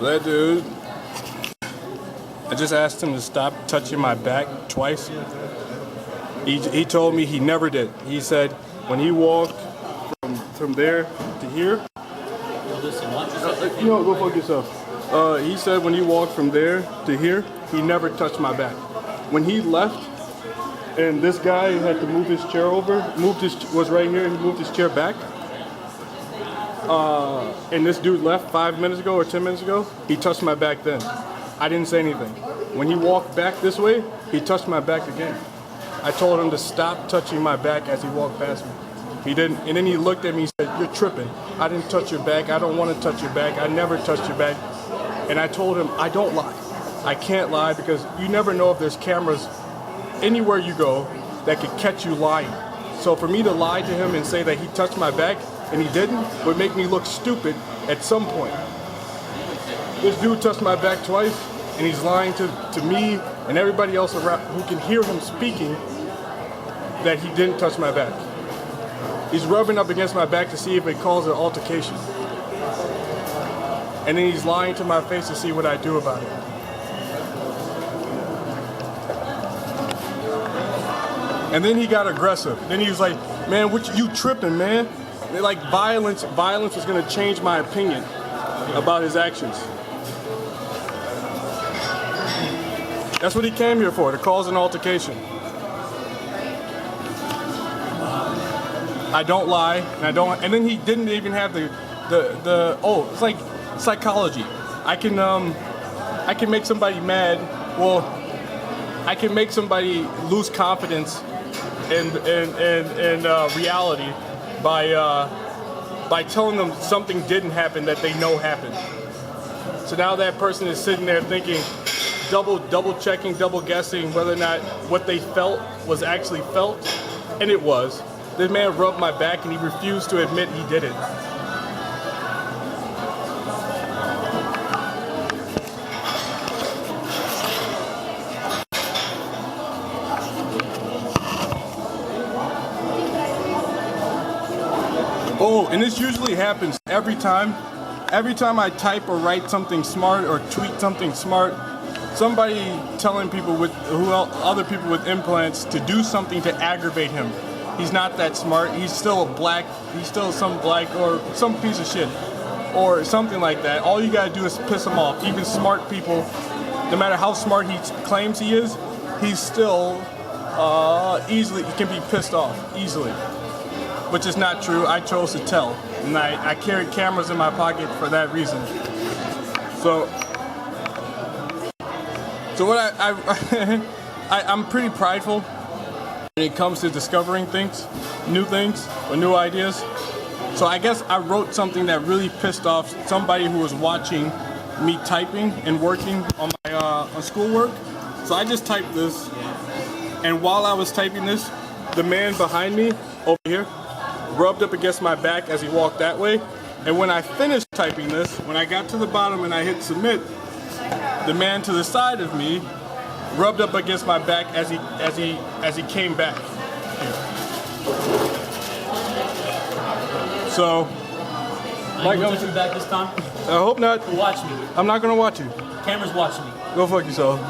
That dude, I just asked him to stop touching my back twice. He told me he never did. He said when he walked from there to here. Go fuck yourself. He said when he walked from there to here, he never touched my back. When he left, and this guy had to move his chair over, was right here, and he moved his chair back. And this dude left 5 minutes ago or 10 minutes ago, he touched my back then. I didn't say anything. When he walked back this way, he touched my back again. I told him to stop touching my back as he walked past me. He didn't, and then he looked at me and said, "You're tripping. I didn't touch your back. I don't want to touch your back. I never touched your back." And I told him, I don't lie. I can't lie because you never know if there's cameras anywhere you go that could catch you lying. So for me to lie to him and say that he touched my back and he didn't would make me look stupid at some point. This dude touched my back twice and he's lying to me and everybody else around who can hear him speaking that he didn't touch my back. He's rubbing up against my back to see if it calls an altercation. And then he's lying to my face to see what I do about it. And then he got aggressive. Then he was like, "Man, you tripping, man?" Like violence is gonna change my opinion about his actions. That's what he came here for, to cause an altercation. I don't lie, and then he didn't even have it's like psychology. I can make somebody mad. Well, I can make somebody lose confidence in reality by telling them something didn't happen that they know happened. So now that person is sitting there thinking, double checking, double guessing whether or not what they felt was actually felt, and it was. This man rubbed my back and he refused to admit he did it. Oh, and this usually happens every time. Every time I type or write something smart or tweet something smart, somebody telling other people with implants to do something to aggravate him. He's not that smart. He's still some black or some piece of shit or something like that. All you gotta do is piss him off. Even smart people, no matter how smart he claims he is, he's still he can be pissed off easily. Which is not true. I chose to tell. And I carried cameras in my pocket for that reason. So what I'm pretty prideful when it comes to discovering things, new things, or new ideas. So I guess I wrote something that really pissed off somebody who was watching me typing and working on my on schoolwork. So I just typed this, and while I was typing this, the man behind me over here rubbed up against my back as he walked that way. And when I finished typing this, when I got to the bottom and I hit submit, the man to the side of me rubbed up against my back as he came back. So, Are you touching me back this time? I hope not. Watch me. I'm not gonna watch you. Camera's watching me. Go fuck yourself.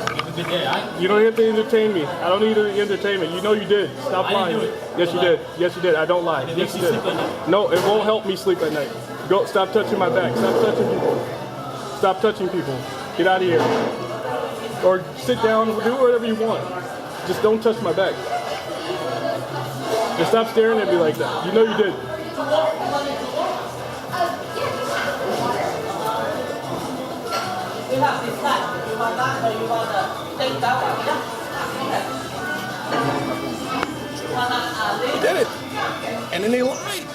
Have a good day, alright? You don't have to entertain me. I don't need any entertainment. You know you did. Stop lying. Didn't do it. Yes, you did. Yes, you did. I don't lie. It Yes, makes you you did. sleep at night. No, it won't help me sleep at night. Go. Stop touching my back. Stop touching people. Stop touching people. Get out of here. Or sit down. Do whatever you want. Just don't touch my back. And stop staring at me like that. You know you did. He did it. And then they lied.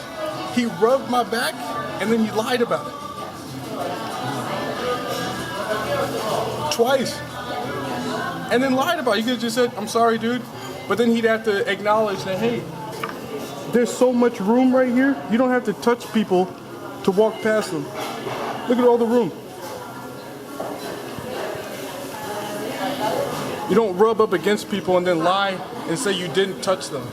He rubbed my back and then he lied about it. Twice. And then lied about it. He could have just said, "I'm sorry, dude." But then he'd have to acknowledge that, hey, there's so much room right here. You don't have to touch people to walk past them. Look at all the room. You don't rub up against people and then lie and say you didn't touch them.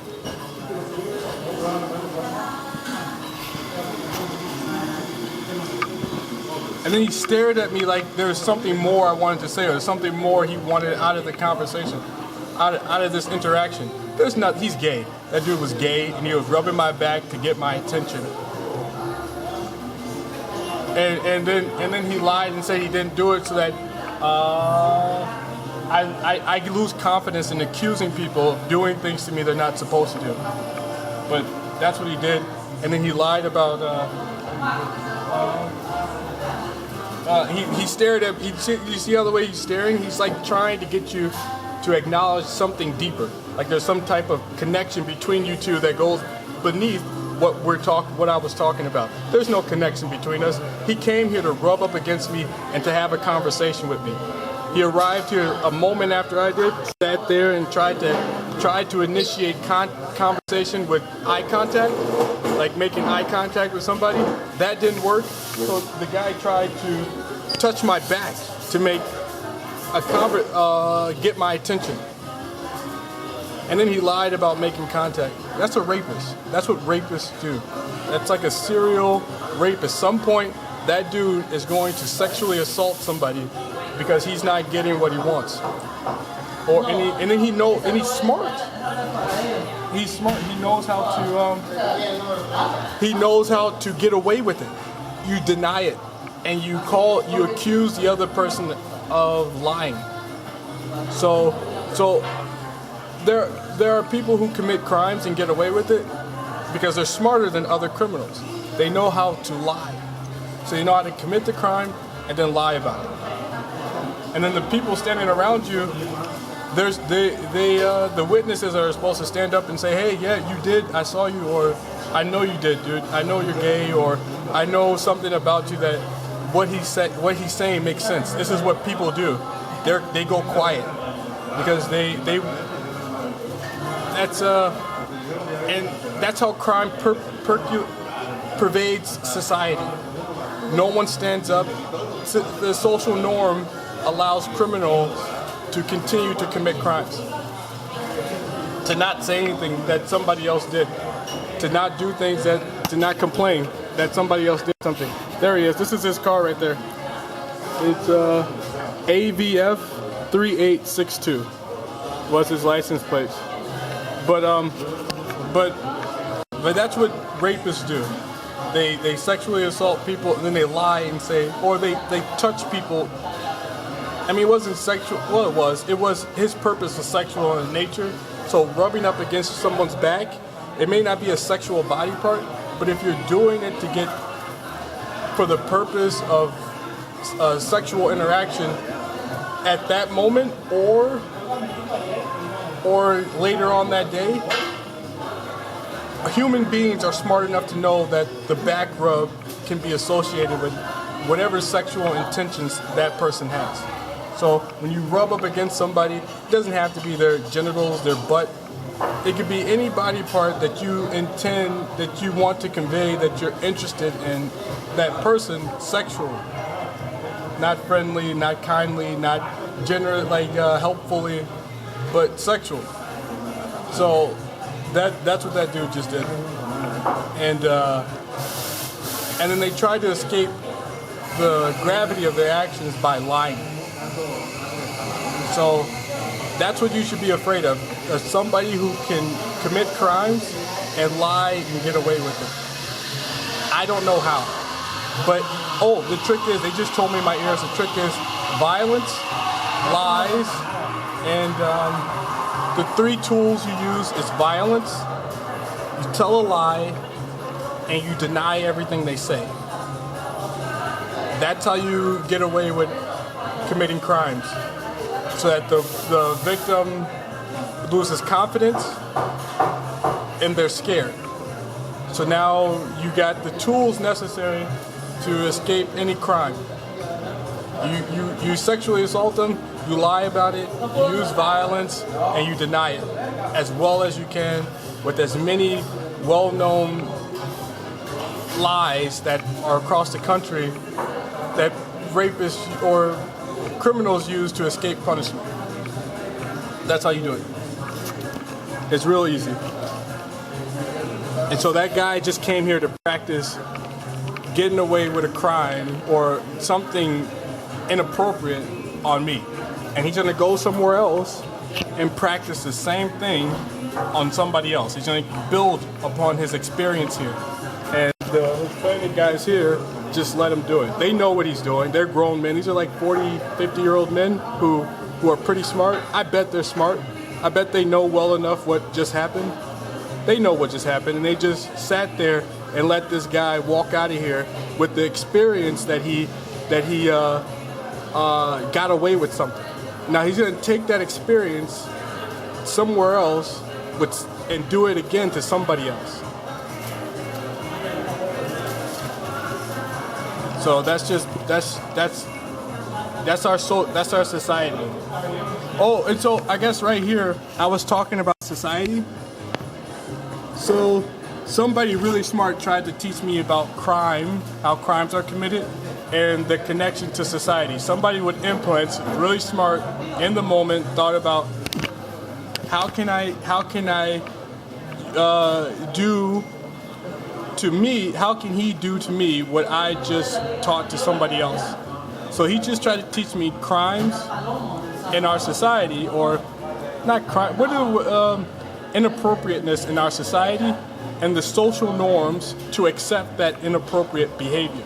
And then he stared at me like there was something more I wanted to say, or something more he wanted out of the conversation, out of this interaction. There's not. He's gay. That dude was gay, and he was rubbing my back to get my attention. And then he lied and said he didn't do it so that I lose confidence in accusing people of doing things to me they're not supposed to do. But that's what he did. And then he lied about. He stared at. You see how the way he's staring? He's like trying to get you to acknowledge something deeper. Like there's some type of connection between you two that goes beneath what I was talking about. There's no connection between us. He came here to rub up against me and to have a conversation with me. He arrived here a moment after I did, sat there and tried to initiate conversation with eye contact, like making eye contact with somebody. That didn't work. So the guy tried to touch my back to make get my attention. And then he lied about making contact. That's a rapist. That's what rapists do. That's like a serial rape. At some point, that dude is going to sexually assault somebody because he's not getting what he wants. And he's smart. He's smart. He knows how to get away with it. You deny it, and you accuse the other person of lying. So there are people who commit crimes and get away with it because they're smarter than other criminals. They know how to lie. So they know how to commit the crime and then lie about it. And then the people standing around you, the witnesses are supposed to stand up and say, hey, yeah, you did, I saw you, or I know you did, dude. I know you're gay, or I know something about you that what he's saying makes sense. This is what people do. They go quiet because that's how crime pervades society. No one stands up. The social norm allows criminals to continue to commit crimes, to not say anything that somebody else did, to not do things to not complain that somebody else did something. There he is. This is his car right there. It's AVF 3862 was his license plate. But that's what rapists do. They sexually assault people and then they lie and say, or they touch people. I mean, it wasn't sexual. Well, it was his purpose was sexual in nature. So rubbing up against someone's back, it may not be a sexual body part, but if you're doing it to get for the purpose of sexual interaction at that moment or later on that day, human beings are smart enough to know that the back rub can be associated with whatever sexual intentions that person has. So when you rub up against somebody, it doesn't have to be their genitals, their butt. It could be any body part that you intend, that you want to convey that you're interested in that person sexually. Not friendly, not kindly, not helpfully, but sexual. So that's what that dude just did. And then they tried to escape the gravity of their actions by lying. So that's what you should be afraid of. Somebody who can commit crimes and lie and get away with it. I don't know how. But, the trick is, they just told me in my ears, the trick is violence, lies, and the three tools you use is violence, you tell a lie, and you deny everything they say. That's how you get away with committing crimes. So that the victim loses confidence and they're scared. So now you got the tools necessary to escape any crime. You sexually assault them, you lie about it, you use violence, and you deny it as well as you can with as many well-known lies that are across the country that rapists or criminals use to escape punishment. That's how you do it. It's real easy. And so that guy just came here to practice getting away with a crime or something inappropriate on me. And he's gonna go somewhere else and practice the same thing on somebody else. He's gonna build upon his experience here. And the Hispanic guys here just let him do it. They know what he's doing. They're grown men. These are like 40, 50-year-old men who are pretty smart. I bet they're smart. I bet they know well enough what just happened. They know what just happened, and they just sat there and let this guy walk out of here with the experience that he got away with something. Now he's gonna take that experience somewhere else and do it again to somebody else. So that's our society. Oh, and so I guess right here I was talking about society. So somebody really smart tried to teach me about crime, how crimes are committed, and the connection to society. Somebody with implants, really smart, in the moment, thought about how can I do to me, how can he do to me what I just taught to somebody else? So he just tried to teach me crimes in our society, or not crime, what are inappropriateness in our society, and the social norms to accept that inappropriate behavior.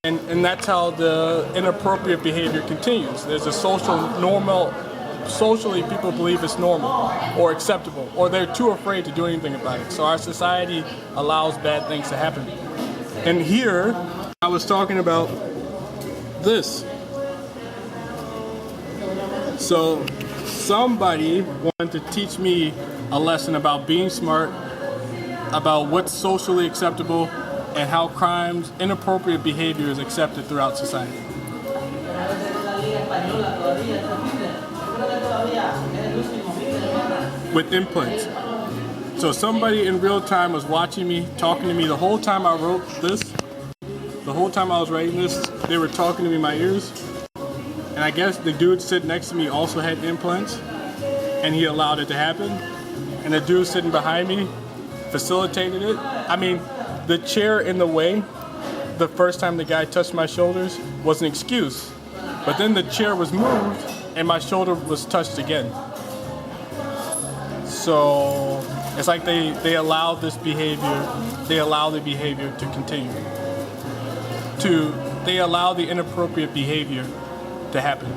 And that's how the inappropriate behavior continues. There's a socially people believe it's normal or acceptable, or they're too afraid to do anything about it. So our society allows bad things to happen. And here, I was talking about this. So somebody wanted to teach me a lesson about being smart, about what's socially acceptable, and how crimes, inappropriate behavior is accepted throughout society. With inputs. So somebody in real time was watching me, talking to me the whole time I wrote this. The whole time I was writing this, they were talking to me in my ears. And I guess the dude sitting next to me also had implants, and he allowed it to happen. And the dude sitting behind me facilitated it. I mean, the chair in the way, the first time the guy touched my shoulders, was an excuse. But then the chair was moved, and my shoulder was touched again. So it's like they allow this behavior, they allow the behavior to continue. They allow the inappropriate behavior to happen.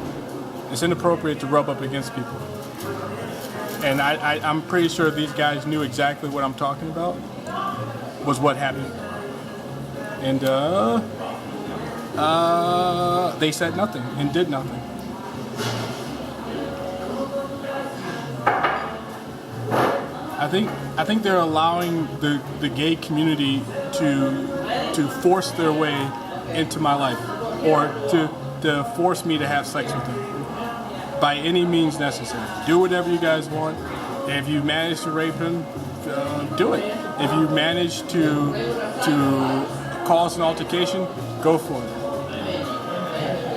It's inappropriate to rub up against people. And I'm pretty sure these guys knew exactly what I'm talking about, was what happened. And they said nothing and did nothing. I think they're allowing the gay community to force their way into my life, or to force me to have sex with them by any means necessary. Do whatever you guys want. If you manage to rape him, do it. If you manage to cause an altercation, go for it.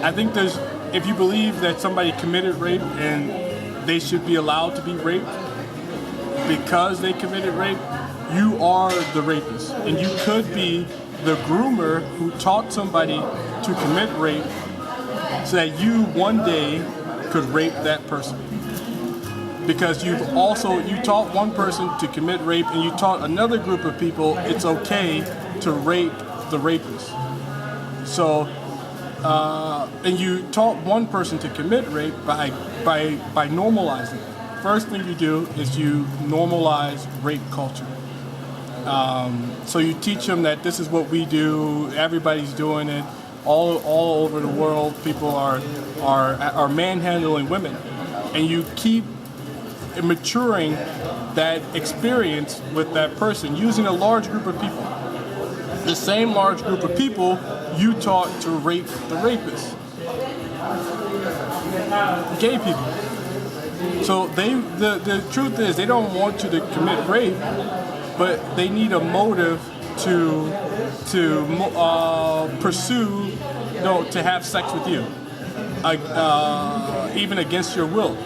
I think if you believe that somebody committed rape and they should be allowed to be raped because they committed rape, you are the rapist. And you could be the groomer who taught somebody to commit rape so that you one day could rape that person. Because you taught one person to commit rape, and you taught another group of people it's okay to rape the rapist. So, and you taught one person to commit rape by normalizing it. First thing you do is you normalize rape culture. So you teach them that this is what we do. Everybody's doing it. All over the world, people are manhandling women, and you keep maturing that experience with that person using a large group of people. The same large group of people you taught to rape the rapist. Gay people. So the truth is they don't want you to commit rape, but they need a motive to pursue, to have sex with you, even against your will.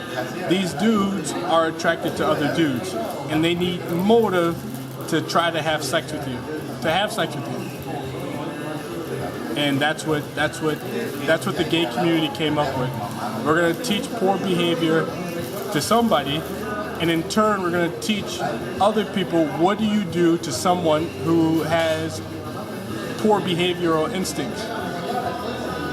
These dudes are attracted to other dudes, and they need motive to try to have sex with you, and that's what the gay community came up with. We're going to teach poor behavior to somebody, and in turn we're going to teach other people what do you do to someone who has poor behavioral instincts.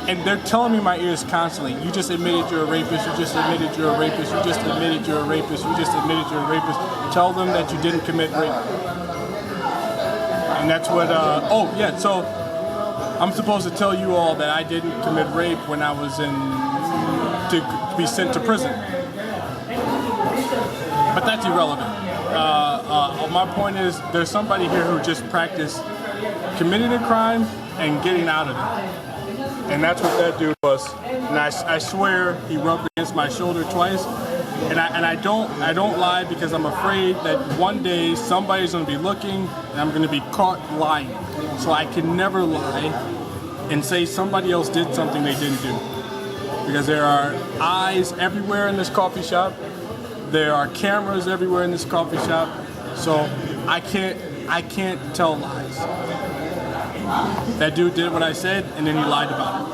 And they're telling me in my ears constantly, you just admitted you're a rapist, you just admitted you're a rapist, you just admitted you're a rapist, you just admitted you're a rapist. Tell them that you didn't commit rape. And that's what, so I'm supposed to tell you all that I didn't commit rape when I was to be sent to prison. But that's irrelevant. My point is, there's somebody here who just practiced committing a crime and getting out of it. And that's what that dude was. And I swear he rubbed against my shoulder twice. And I don't lie because I'm afraid that one day somebody's gonna be looking and I'm gonna be caught lying. So I can never lie and say somebody else did something they didn't do. Because there are eyes everywhere in this coffee shop. There are cameras everywhere in this coffee shop. So I can't tell lies. That dude did what I said, and then he lied about it.